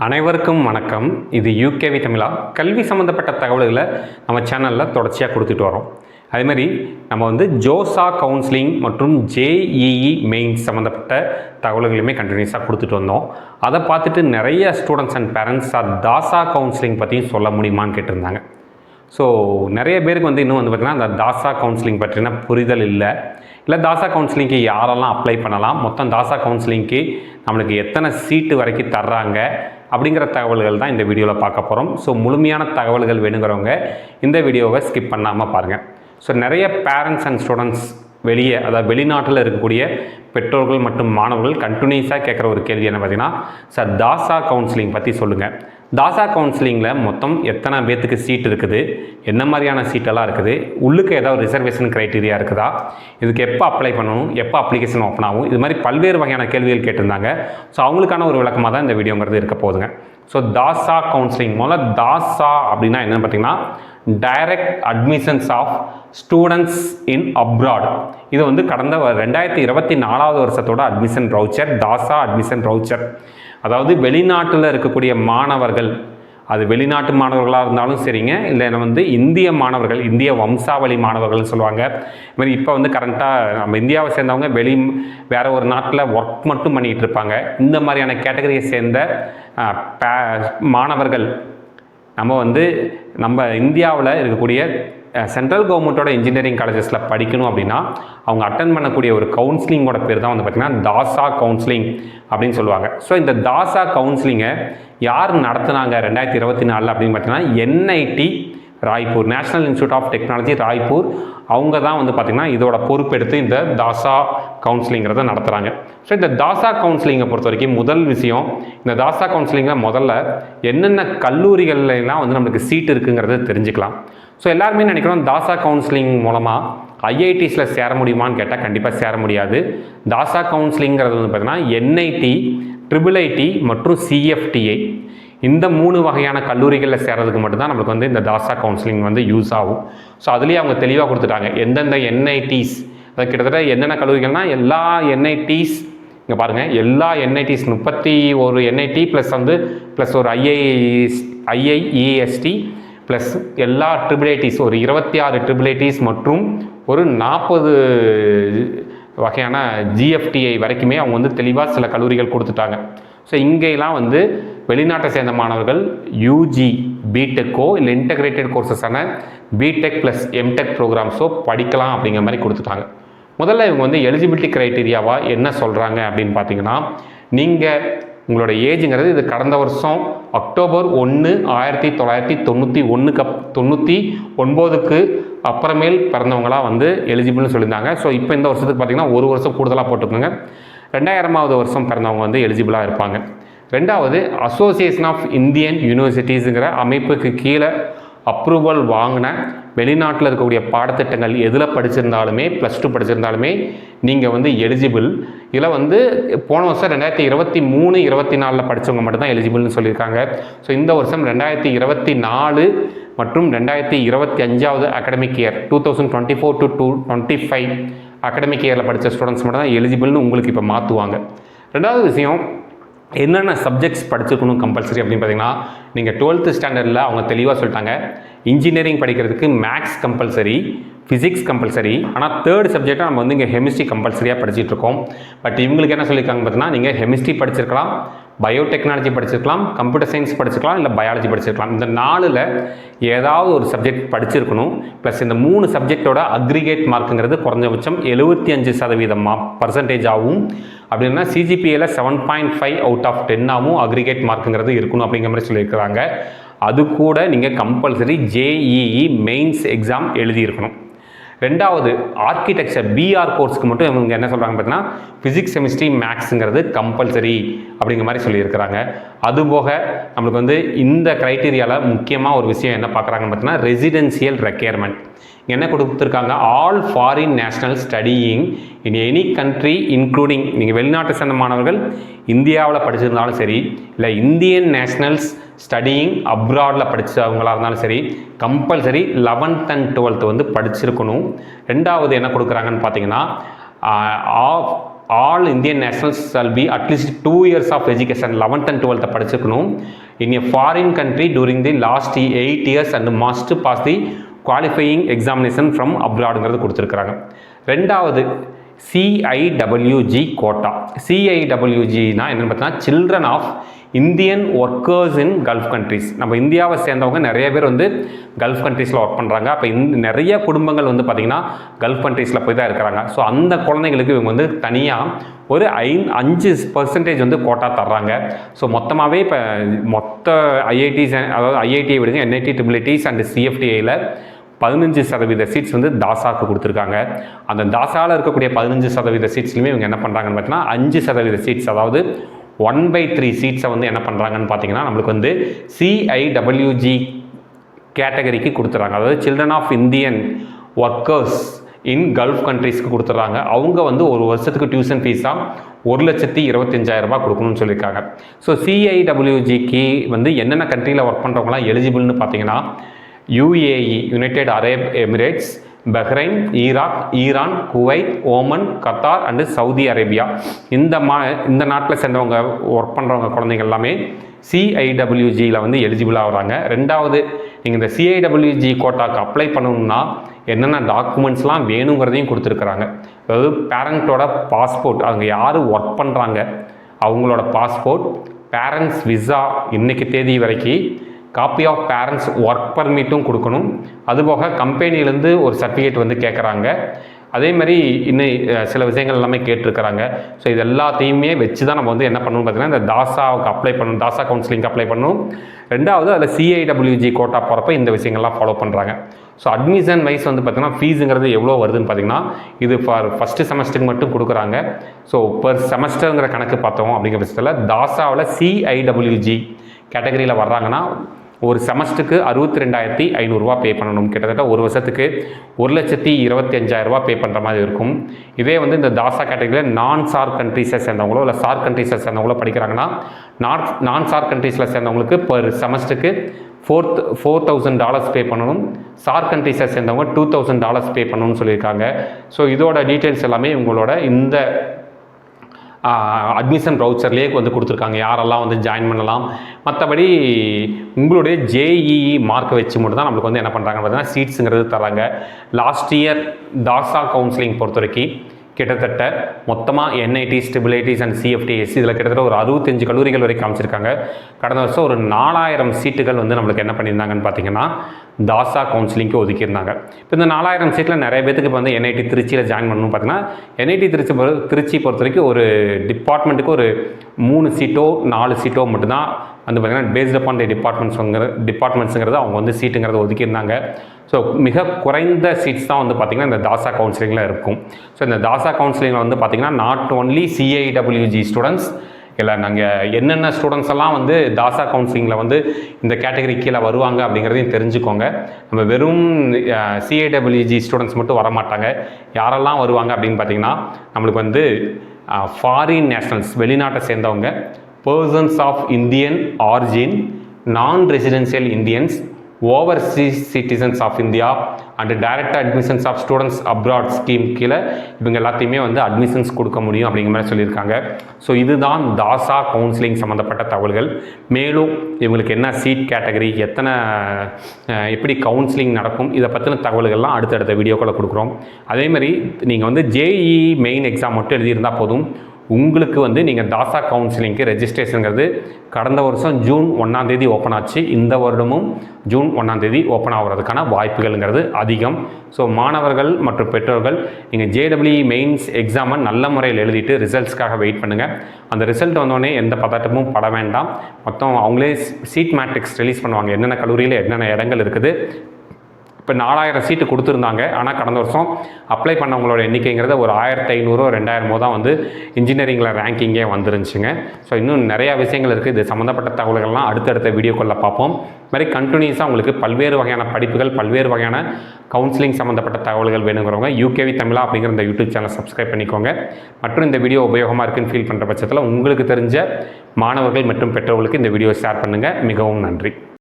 அனைவருக்கும் வணக்கம். இது யூகேவி தமிழா. கல்வி சம்மந்தப்பட்ட தகவல்களை நம்ம சேனலில் தொடர்ச்சியாக கொடுத்துட்டு வரோம். அதேமாதிரி நம்ம ஜோசா கவுன்சிலிங் மற்றும் ஜேஇஇ மெயின்ஸ் சம்மந்தப்பட்ட தகவல்களையுமே கண்டினியூஸாக கொடுத்துட்டு வந்தோம். அதை பார்த்துட்டு நிறைய students and parents Tasa counselling பற்றியும் சொல்ல முடியுமான்னு கேட்டிருந்தாங்க. ஸோ நிறைய பேருக்கு இன்னும் பார்த்திங்கன்னா அந்த தாசா கவுன்சிலிங் பற்றின புரிதல் இல்லை தாசா கவுன்சிலிங்க்கு யாரெல்லாம் அப்ளை பண்ணலாம், மொத்தம் தாசா கவுன்சிலிங்க்கு நம்மளுக்கு எத்தனை சீட்டு வரைக்கும் தர்றாங்க அப்படிங்கிற தகவல்கள் தான் இந்த வீடியோவில் பார்க்க போகிறோம். ஸோ முழுமையான தகவல்கள் வேணுங்கிறவங்க இந்த வீடியோவை ஸ்கிப் பண்ணாமல் பாருங்கள். ஸோ நிறைய பேரண்ட்ஸ் அண்ட் ஸ்டூடெண்ட்ஸ் வெளியே, அதாவது வெளிநாட்டில் இருக்கக்கூடிய பெற்றோர்கள் மற்றும் மாணவர்கள் கண்டினியூஸாக கேட்குற ஒரு கேள்வி என்ன பார்த்தீங்கன்னா, சார் தாசா கவுன்சிலிங் பற்றி சொல்லுங்கள். தாசா கவுன்சிலிங்கில் மொத்தம் எத்தனை பேர்த்துக்கு சீட் இருக்குது, என்ன மாதிரியான சீட்டெல்லாம் இருக்குது, உள்ளுக்கு ஏதாவது ரிசர்வேஷன் க்ரைட்டீரியா இருக்குதா, இதுக்கு எப்போ அப்ளை பண்ணணும், எப்போ அப்ளிகேஷன் ஓப்பன் ஆகும், இது மாதிரி பல்வேறு வகையான கேள்விகள் கேட்டிருந்தாங்க. ஸோ அவங்களுக்கான ஒரு விளக்கமாக தான் இந்த வீடியோங்கிறது இருக்க போகுதுங்க. ஸோ தாசா கவுன்சிலிங் முதல்ல தாசா அப்படின்னா என்னென்னு பார்த்தீங்கன்னா, direct admissions of students in abroad. இது கடந்த 2024 வருஷத்தோட அட்மிஷன் ரவுச்சர், தாசா அட்மிஷன் ரவுச்சர். அதாவது வெளிநாட்டில் இருக்கக்கூடிய மாணவர்கள், அது வெளிநாட்டு மாணவர்களாக இருந்தாலும் சரிங்க, இல்லை இந்திய மாணவர்கள், இந்திய வம்சாவளி மாணவர்கள்னு சொல்லுவாங்க. இதுமாதிரி இப்போ கரண்ட்டாக நம்ம இந்தியாவை சேர்ந்தவங்க வேறு ஒரு நாட்டில் ஒர்க் மட்டும் பண்ணிகிட்டு இருப்பாங்க. இந்த மாதிரியான கேட்டகரியை சேர்ந்த மாணவர்கள் நம்ம இந்தியாவில் இருக்கக்கூடிய சென்ட்ரல் கவர்மெண்ட்டோட இன்ஜினியரிங் காலேஜஸில் படிக்கணும் அப்படின்னா அவங்க அட்டன் பண்ணக்கூடிய ஒரு கவுன்சிலிங்கோட பேர் தான் பார்த்திங்கன்னா தாசா கவுன்சிலிங் அப்படின்னு சொல்லுவாங்க. ஸோ இந்த தாசா கவுன்சிலிங்கை யார் நடத்துனாங்க 2024 அப்படின்னு பார்த்தீங்கன்னா NIT Raipur, national institute of technology Raipur. அவங்க தான் பார்த்திங்கன்னா இதோட பொறுப்பெடுத்து இந்த தாசா கவுன்சிலிங்கிறத நடத்துகிறாங்க. ஸோ இந்த தாசா கவுன்சிலிங்கை பொறுத்த வரைக்கும் முதல் விஷயம், இந்த தாசா கவுன்சிலிங்கில் முதல்ல என்னென்ன கல்லூரிகள்லாம் நம்மளுக்கு சீட் இருக்குங்கிறத தெரிஞ்சுக்கலாம். ஸோ எல்லாருமே நினைக்கிறோம் தாசா கவுன்சிலிங் மூலமாக ஐஐடிஸில் சேர முடியுமான்னு கேட்டால் கண்டிப்பாக சேர முடியாது. தாசா கவுன்சிலிங்கிறது பார்த்திங்கன்னா என்ஐடி, IIIT மற்றும் சிஎஃப்டிஐ, இந்த 3 வகையான கல்லூரிகளில் சேர்றதுக்கு மட்டும்தான் நம்மளுக்கு இந்த தாசா கவுன்சிலிங் யூஸ் ஆகும். ஸோ அதுலேயே அவங்க தெளிவாக கொடுத்துட்டாங்க எந்தெந்த என்ஐடிஸ், அது கிட்டத்தட்ட என்னென்ன கல்லூரிகள்னால் எல்லா என்ஐடிஸ். இங்கே பாருங்கள், எல்லா என்ஐடிஸ் 31 என்ஐடி ப்ளஸ் ஒரு ஐஐஇஎஸ்டி ப்ளஸ் எல்லா IIITs, ஒரு 26 IIITs மற்றும் ஒரு 40 வகையான ஜிஎஃப்டிஐ வரைக்குமே அவங்க தெளிவாக சில கல்லூரிகள் கொடுத்துட்டாங்க. ஸோ இங்கெல்லாம் வெளிநாட்டை சேர்ந்த மாணவர்கள் யூஜி பிடெக்கோ இல்லை இன்டகிரேட்டட் கோர்சஸான பிடெக் ப்ளஸ் எம்டெக் ப்ரோக்ராம்ஸோ படிக்கலாம் அப்படிங்கிற மாதிரி கொடுத்துட்டாங்க. முதல்ல இவங்க எலிஜிபிலிட்டி க்ரைட்டீரியாவாக என்ன சொல்கிறாங்க அப்படின்னு பார்த்தீங்கன்னா, நீங்கள் உங்களோட ஏஜுங்கிறது இது கடந்த வருஷம் அக்டோபர் 1, 1999க்கு அப்புறமேல் பிறந்தவங்களாம் எலிஜிபிள்னு சொல்லியிருந்தாங்க. ஸோ இப்போ இந்த வருஷத்துக்கு பார்த்திங்கன்னா ஒரு வருஷம் கூடுதலாக போட்டுக்கோங்க. 2000வது வருஷம் பிறந்தவங்க எலிஜிபிளாக இருப்பாங்க. ரெண்டாவது, அசோசியேஷன் ஆஃப் இந்தியன் யூனிவர்சிட்டிஸுங்கிற அமைப்புக்கு கீழே அப்ரூவல் வாங்கின வெளிநாட்டில் இருக்கக்கூடிய பாடத்திட்டங்கள் எதில் படிச்சிருந்தாலுமே, +2 படிச்சிருந்தாலுமே நீங்கள் எலிஜிபிள். இதில் போன வருஷம் 2023, 24 படித்தவங்க மட்டும்தான் எலிஜிபிள்னு சொல்லியிருக்காங்க. ஸோ இந்த வருஷம் 2024 மற்றும் 2025 அகாடமிக் இயர் 2024 to 2025 அகாடமிக் இயரில் படித்த ஸ்டூடெண்ட்ஸ் மட்டும் தான் எலிஜிபிள்னு உங்களுக்கு இப்போ மாற்றுவாங்க. ரெண்டாவது விஷயம், என்னென்ன சப்ஜெக்ட்ஸ் படிச்சிருக்கணும் கம்பல்சரி அப்படின்னு பார்த்தீங்கன்னா, நீங்கள் 12th ஸ்டாண்டர்டில் அவங்க தெளிவாக சொல்லிட்டாங்க, இன்ஜினியரிங் படிக்கிறதுக்கு மேக்ஸ் கம்பல்சரி, ஃபிசிக்ஸ் கம்பல்சரி. ஆனால் 3rd சப்ஜெக்டாக நம்ம இங்கே கெமிஸ்ட்ரி கம்பல்சரியாக படிச்சுட்டு இருக்கோம். பட் இவங்களுக்கு என்ன சொல்லியிருக்காங்க பார்த்தீங்கன்னா, நீங்கள் கெமிஸ்ட்ரி படிச்சிருக்கலாம், பயோடெக்னாலஜி படிச்சிருக்கலாம், கம்ப்யூட்டர் சயின்ஸ் படிச்சிருக்கலாம், இல்லை பயாலஜி படிச்சிருக்கலாம். இந்த 4ல் ஏதாவது ஒரு சப்ஜெக்ட் படிச்சிருக்கணும். ப்ளஸ் இந்த 3 சப்ஜெக்டோட அக்ரிகேட் மார்க்குங்கிறது குறைஞ்சபட்சம் 75% ஆகும். அப்படின்னா சிஜிபிஏல 7.5 out of 10 அக்ரிகேட் மார்க்குங்கிறது இருக்கணும் அப்படிங்கிற மாதிரி சொல்லியிருக்கிறாங்க. அது கூட நீங்கள் கம்பல்சரி ஜேஇஇ மெயின்ஸ் எக்ஸாம் எழுதியிருக்கணும். ரெண்டாவது, ஆர்கிடெக்சர் பிஆர் கோர்ஸுக்கு மட்டும் இவங்க என்ன சொல்கிறாங்க பார்த்தீங்கன்னா, ஃபிசிக்ஸ், கெமிஸ்ட்ரி, மேக்ஸுங்கிறது கம்பல்சரி அப்படிங்கிற மாதிரி சொல்லியிருக்கிறாங்க. அதுபோக நம்மளுக்கு இந்த க்ரைட்டீரியாவில் முக்கியமாக ஒரு விஷயம் என்ன பார்க்குறாங்கன்னு பார்த்தீங்கன்னா, ரெசிடென்சியல் ரெக்யர்மெண்ட் என்ன கொடுத்துருக்காங்க, all foreign national studying in any country including, நீங்கள் வெளிநாட்டை சேர்ந்த மாணவர்கள் இந்தியாவில் படிச்சிருந்தாலும் சரி, இல்லை இந்தியன் நேஷ்னல்ஸ் ஸ்டடியிங் அப்ராடில் படித்தவங்களாக இருந்தாலும் சரி, கம்பல்சரி 11th and 12th படிச்சிருக்கணும். ரெண்டாவது என்ன கொடுக்குறாங்கன்னு பார்த்தீங்கன்னா, all Indian nationals shall be at least 2 years of education 11th and 12th படிச்சிருக்கணும் in a foreign country during the last 8 years and must pass the qualifying examination from அப்ராடுங்கிறது கொடுத்துருக்குறாங்க. ரெண்டாவது CIWG quota. சிஐடபிள்யூஜினா என்னென்னு பார்த்தீங்கன்னா children of Indian workers in Gulf countries. நம்ம இந்தியாவை சேர்ந்தவங்க நிறைய பேர் வந்து கல்ஃப் கண்ட்ரீஸில் ஒர்க் பண்ணுறாங்க. அப்போ நிறைய குடும்பங்கள் வந்து பார்த்திங்கன்னா கல்ஃப் கண்ட்ரீஸில் போய் தான் இருக்கிறாங்க. ஸோ அந்த குழந்தைங்களுக்கு இவங்க வந்து தனியாக ஒரு 5% வந்து கோட்டா தர்றாங்க. ஸோ மொத்தமாகவே இப்போ மொத்த ஐஐடிஸ், அதாவது ஐஐடியை விடுங்க, என்ஐடி ட்ரிபிலிட்டிஸ் அண்ட் சிஎஃப்டிஐயில் 15% சீட்ஸ் வந்து தாசாவுக்கு கொடுத்துருக்காங்க. அந்த தாசாவில் இருக்கக்கூடிய 15% சீட்ஸ்லையுமே இவங்க என்ன பண்ணுறாங்கன்னு பார்த்தீங்கன்னா 5% சீட்ஸ், அதாவது 1/3 சீட்ஸை வந்து என்ன பண்ணுறாங்கன்னு பார்த்தீங்கன்னா நம்மளுக்கு வந்து சிஐடபிள்யூஜி கேட்டகரிக்கு கொடுத்துட்றாங்க. அதாவது children of Indian workers in Gulf கண்ட்ரீஸ்க்கு கொடுத்துட்றாங்க. அவங்க வந்து ஒரு வருஷத்துக்கு டியூஷன் ஃபீஸாக 1,25,000 ரூபாய் கொடுக்கணும்னு சொல்லியிருக்காங்க. ஸோ சிஐடபிள்யூஜிக்கு வந்து என்னென்ன கண்ட்ரியில் ஒர்க் பண்ணுறவங்களாம் எலிஜிபிள்னு பார்த்தீங்கன்னா UAE, United Arab Emirates, Bahrain, Iran, Kuwait, Oman, Qatar and Saudi Arabia. இந்த நாட்டில் சேர்ந்தவங்க ஒர்க் பண்ணுறவங்க குழந்தைங்க எல்லாமே சிஐடபிள்யூஜியில் வந்து எலிஜிபிள் ஆகிறாங்க. ரெண்டாவது, நீங்கள் இந்த சிஐடபிள்யூஜி கோட்டாக்கு அப்ளை பண்ணணும்னா என்னென்ன டாக்குமெண்ட்ஸ்லாம் வேணுங்கிறதையும் கொடுத்துருக்குறாங்க. அதாவது பேரண்ட்டோட பாஸ்போர்ட், அவங்க யார் ஒர்க் பண்ணுறாங்க அவங்களோட பாஸ்போர்ட், பேரண்ட்ஸ் விசா இன்றைக்கி தேதி வரைக்கும், காப்பி ஆஃப் பேரண்ட்ஸ் ஒர்க் பர்மிட்டும் கொடுக்கணும். அதுபோக கம்பெனிலேருந்து ஒரு சர்டிஃபிகேட் வந்து கேட்குறாங்க. அதே மாதிரி இன்னும் சில விஷயங்கள் எல்லாமே கேட்டிருக்கிறாங்க. ஸோ இது எல்லாத்தையுமே வச்சு தான் நம்ம வந்து என்ன பண்ணணும் பார்த்தீங்கன்னா இந்த தாசாவுக்கு அப்ளை பண்ணணும், தாசா கவுன்சிலிங்க்கு அப்ளை பண்ணணும். ரெண்டாவது அதில் சிஐடபிள்யூஜி கோட்டா போகிறப்ப இந்த விஷயங்கள்லாம் ஃபாலோ பண்ணுறாங்க. ஸோ அட்மிஷன் வைஸ் வந்து பார்த்திங்கன்னா ஃபீஸுங்கிறது எவ்வளோ வருதுன்னு பார்த்திங்கன்னா இது ஃபார் ஃபஸ்ட்டு செமஸ்டருக்கு மட்டும் கொடுக்குறாங்க. ஸோ பர் செமஸ்டருங்கிற கணக்கு பார்த்தோம் அப்படிங்கிற பட்சத்தில் தாசாவில் சிஐடபிள்யூஜி கேட்டகரியில் வர்றாங்கன்னா ஒரு செமஸ்டருக்கு 62,500 ரூபா பே பண்ணணும். கிட்டத்தட்ட ஒரு வருஷத்துக்கு 1,25,000 ரூபா பே பண்ணுற மாதிரி இருக்கும். இதே வந்து இந்த தாசா கேட்டகரியில் நான் சார் கண்ட்ரீஸை சேர்ந்தவங்களோ இல்லை சார் கண்ட்ரீஸை சேர்ந்தவங்களோ படிக்கிறாங்கன்னா நான் சார் கண்ட்ரீஸில் சேர்ந்தவங்களுக்கு பர் செமஸ்டருக்கு $4,000 பே பண்ணணும். சார் கண்ட்ரீஸை சேர்ந்தவங்க $2,000 பே பண்ணணும்னு சொல்லியிருக்காங்க. ஸோ இதோட டீட்டெயில்ஸ் எல்லாமே உங்களோட இந்த அட்மிஷன் ப்ரௌச்சர்லேயே வந்து கொடுத்துருக்காங்க, யாரெல்லாம் வந்து ஜாயின் பண்ணலாம். மற்றபடி உங்களுடைய ஜேஇஇ மார்க்கை வச்சு மட்டும் தான் நம்மளுக்கு வந்து என்ன பண்ணுறாங்கன்னு பார்த்தீங்கன்னா சீட்ஸுங்கிறது தராங்க. லாஸ்ட் இயர் தாசா கவுன்சிலிங் பொறுத்த வரைக்கும் கிட்டத்தட்ட மொத்தமாக என்ஐடிஸ், ட்ரிபிள்ஐடிஸ் அண்ட் சிஎஃப்டிஎஸ் இதில் கிட்டத்தட்ட ஒரு 65 கல்லூரிகள் வரைக்கும் காமிச்சிருக்காங்க. கடந்த வருஷம் ஒரு 4000 சீட்டுகள் வந்து நம்மளுக்கு என்ன பண்ணியிருந்தாங்கன்னு பார்த்தீங்கன்னா தாசா கவுன்சிலிங்க்கு ஒதுக்கியிருந்தாங்க. இப்போ இந்த 4000 சீட்டில் நிறைய பேருக்கு இப்போ வந்து என்ஐடி திருச்சியில் ஜாயின் பண்ணணும்னு பார்த்தீங்கன்னா என்ஐடி திருச்சி பொறுத்த வரைக்கும் ஒரு டிபார்ட்மெண்ட்டுக்கு ஒரு 3 சீட்டோ 4 சீட்டோ மட்டும்தான் வந்து பார்த்திங்கன்னா பேஸ்ட் அப்பான் தி டிபார்ட்மெண்ட்ஸுங்கிறது அவங்க வந்து சீட்டுங்கிறத ஒதுக்கியிருந்தாங்க. ஸோ மிக குறைந்த சீட்ஸ் தான் வந்து பார்த்திங்கன்னா இந்த தாசா கவுன்சிலிங்கில் இருக்கும். ஸோ இந்த தாசா கவுன்சிலிங்கில் வந்து பார்த்திங்கன்னா நாட் ஒன்லி சிஐடபிள்யூஜி ஸ்டூடெண்ட்ஸ் இல்லை, நாங்கள் என்னென்ன ஸ்டூடெண்ட்ஸ் எல்லாம் வந்து தாசா கவுன்சிலிங்கில் வந்து இந்த கேட்டகரி கீழே வருவாங்க அப்படிங்கிறதையும் தெரிஞ்சுக்கோங்க. நம்ம வெறும் சிஐடபிள்யூஜி ஸ்டூடெண்ட்ஸ் மட்டும் வரமாட்டாங்க. யாரெல்லாம் வருவாங்க அப்படின்னு பார்த்திங்கன்னா நம்மளுக்கு வந்து ஃபாரின் நேஷனல்ஸ், வெளிநாட்டை சேர்ந்தவங்க, persons of Indian origin, non residential Indians, overseas citizens of India and direct admissions of students abroad scheme கீழே இவங்க எல்லாத்தையுமே வந்து அட்மிஷன்ஸ் கொடுக்க முடியும் அப்படிங்கிற மாதிரி சொல்லியிருக்காங்க. ஸோ இதுதான் தாசா கவுன்சிலிங் சம்மந்தப்பட்ட தகவல்கள். மேலும் இவங்களுக்கு என்ன சீட் கேட்டகரி, எப்படி கவுன்சிலிங் நடக்கும், இதை பற்றின தகவல்கள்லாம் அடுத்தடுத்த வீடியோக்களை கொடுக்குறோம். அதேமாதிரி நீங்கள் வந்து ஜேஇஇ மெயின் எக்ஸாம் மட்டும் எழுதியிருந்தால் போதும், உங்களுக்கு வந்து நீங்கள் தாசா கவுன்சிலிங்க்கு ரெஜிஸ்ட்ரேஷனுங்கிறது கடந்த வருஷம் ஜூன் 1ஆம் தேதி ஓப்பன் ஆச்சு. இந்த வருடமும் ஜூன் 1ஆம் தேதி ஓப்பன் ஆகிறதுக்கான வாய்ப்புகள்ங்கிறது அதிகம். ஸோ மாணவர்கள் மற்றும் பெற்றோர்கள் நீங்கள் ஜேடபிள்யூஇ மெயின்ஸ் எக்ஸாமை நல்ல முறையில் எழுதிட்டு ரிசல்ட்ஸ்க்காக வெயிட் பண்ணுங்கள். அந்த ரிசல்ட் வந்தோடனே எந்த பதட்டமும் பட வேண்டாம். மொத்தம் அவங்களே சீட் மேட்ரிக்ஸ் ரிலீஸ் பண்ணுவாங்க, என்னென்ன கல்லூரியில் என்னென்ன இடங்கள் இருக்குது. இப்போ 4000 சீட்டு கொடுத்துருந்தாங்க. ஆனால் கடந்த வருஷம் அப்ளை பண்ணவங்களோட எண்ணிக்கைங்கிறத ஒரு 1500 2000 தான் வந்து இன்ஜினியரிங்கில் ரேங்கிங்கே வந்துருந்துச்சுங்க. ஸோ இன்னும் நிறையா விஷயங்கள் இருக்குது. இது சம்மந்தப்பட்ட தகவல்கள்லாம் அடுத்தடுத்த வீடியோக்களில் பார்ப்போம். மாதிரி கண்டினியூஸாக உங்களுக்கு பல்வேறு வகையான படிப்புகள், பல்வேறு வகையான கவுன்சிலிங் சம்மந்தப்பட்ட தகவல்கள் வேணுங்கிறவங்க யூகேவி தமிழா அப்படிங்கிற இந்த யூடியூப் சேனலை சப்ஸ்கிரைப் பண்ணிக்கோங்க. மற்றும் இந்த வீடியோ உபயோகமாக இருக்குன்னு ஃபீல் பண்ணுற பட்சத்தில் உங்களுக்கு தெரிஞ்ச மாணவர்கள் மற்றும் பெற்றோர்களுக்கு இந்த வீடியோ ஷேர் பண்ணுங்கள். மிகவும் நன்றி.